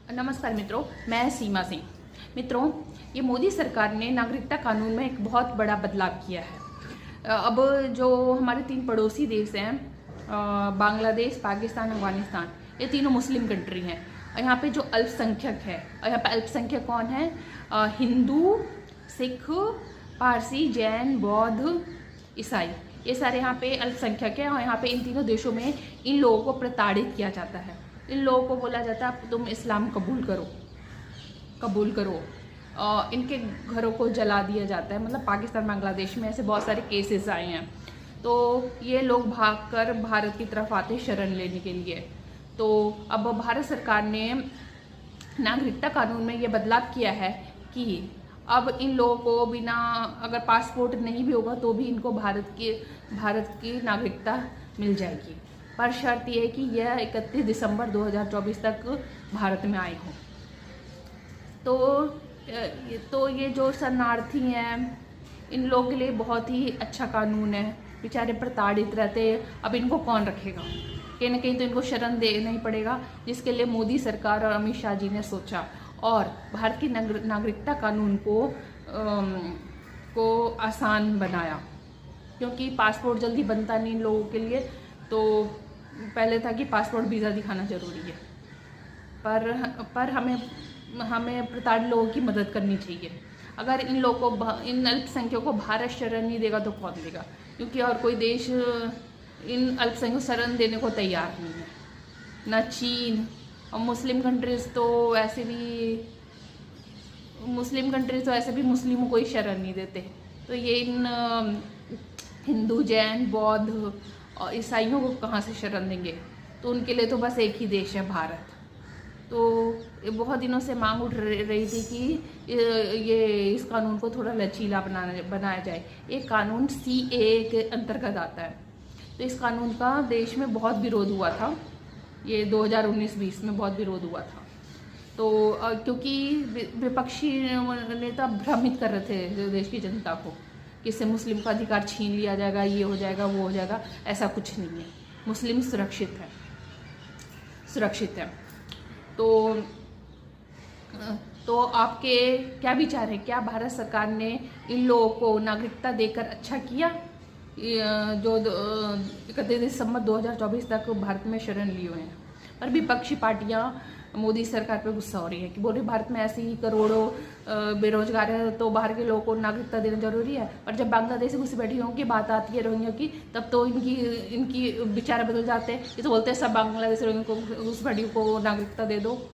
नमस्कार मित्रों, मैं सीमा सिंह। मित्रों, ये मोदी सरकार ने नागरिकता कानून में एक बहुत बड़ा बदलाव किया है। अब जो हमारे 3 पड़ोसी देश हैं, बांग्लादेश, पाकिस्तान, अफगानिस्तान, ये तीनों मुस्लिम कंट्री हैं। और यहाँ पे जो अल्पसंख्यक है, और यहाँ पे अल्पसंख्यक कौन है? हिंदू, सिख, पारसी, जैन, बौद्ध, ईसाई, ये सारे यहाँ पे अल्पसंख्यक हैं। और यहाँ पे इन तीनों देशों में इन लोगों को प्रताड़ित किया जाता है। इन लोगों को बोला जाता है तुम इस्लाम कबूल करो। इनके घरों को जला दिया जाता है। मतलब पाकिस्तान, बांग्लादेश में ऐसे बहुत सारे केसेस आए हैं। तो ये लोग भागकर भारत की तरफ आते शरण लेने के लिए। तो अब भारत सरकार ने नागरिकता कानून में ये बदलाव किया है कि अब इन लोगों को बिना, अगर पासपोर्ट नहीं भी होगा तो भी इनको भारत की नागरिकता मिल जाएगी। पर शर्त यह है कि यह 31 दिसंबर 2024 तक भारत में आए हों। तो ये जो शरणार्थी हैं, इन लोगों के लिए बहुत ही अच्छा कानून है। बेचारे प्रताड़ित रहते हैं, अब इनको कौन रखेगा? कहीं ना कहीं तो इनको शरण देना ही पड़ेगा, जिसके लिए मोदी सरकार और अमित शाह जी ने सोचा और भारत की नागरिकता कानून को आसान बनाया। क्योंकि पासपोर्ट जल्दी बनता नहीं इन लोगों के लिए, तो पहले था कि पासपोर्ट वीज़ा दिखाना ज़रूरी है। पर हमें प्रताड़ित लोगों की मदद करनी चाहिए। अगर इन लोगों को, इन अल्पसंख्यकों को भारत शरण नहीं देगा तो कौन देगा? क्योंकि और कोई देश इन अल्पसंख्यकों को शरण देने को तैयार नहीं है, ना चीन। और मुस्लिम कंट्रीज़ तो ऐसे भी मुस्लिमों को ही शरण नहीं देते। तो ये इन हिंदू, जैन, बौद्ध और ईसाइयों को कहाँ से शरण देंगे? तो उनके लिए तो बस एक ही देश है, भारत। तो बहुत दिनों से मांग उठ रही थी कि ये इस कानून को थोड़ा लचीला बनाया जाए। ये कानून CAA के अंतर्गत आता है। तो इस कानून का देश में बहुत विरोध हुआ था। ये 2019-20 में बहुत विरोध हुआ था। तो क्योंकि विपक्षी नेता भ्रमित कर रहे थे देश की जनता को कि इससे मुस्लिम का अधिकार छीन लिया जाएगा, ये हो जाएगा, वो हो जाएगा। ऐसा कुछ नहीं है। मुस्लिम सुरक्षित है। तो आपके क्या विचार है? क्या भारत सरकार ने इन लोगों को नागरिकता देकर अच्छा किया? जो 31 दिसंबर 2024 तक भारत में शरण लिए हुए हैं। पर विपक्षी पार्टियां मोदी सरकार पे गुस्सा हो रही है कि बोले भारत में ऐसे ही करोड़ों बेरोजगार है, तो बाहर के लोगों को नागरिकता देना जरूरी है। और जब बांग्लादेश से घुसी बैठियों की बात आती है, रोहिंग्या की, तब तो इनकी विचार बदल जाते हैं। ये तो बोलते हैं सब बांग्लादेश रोहिंग्या को, घुस बैठियों को नागरिकता दे दो।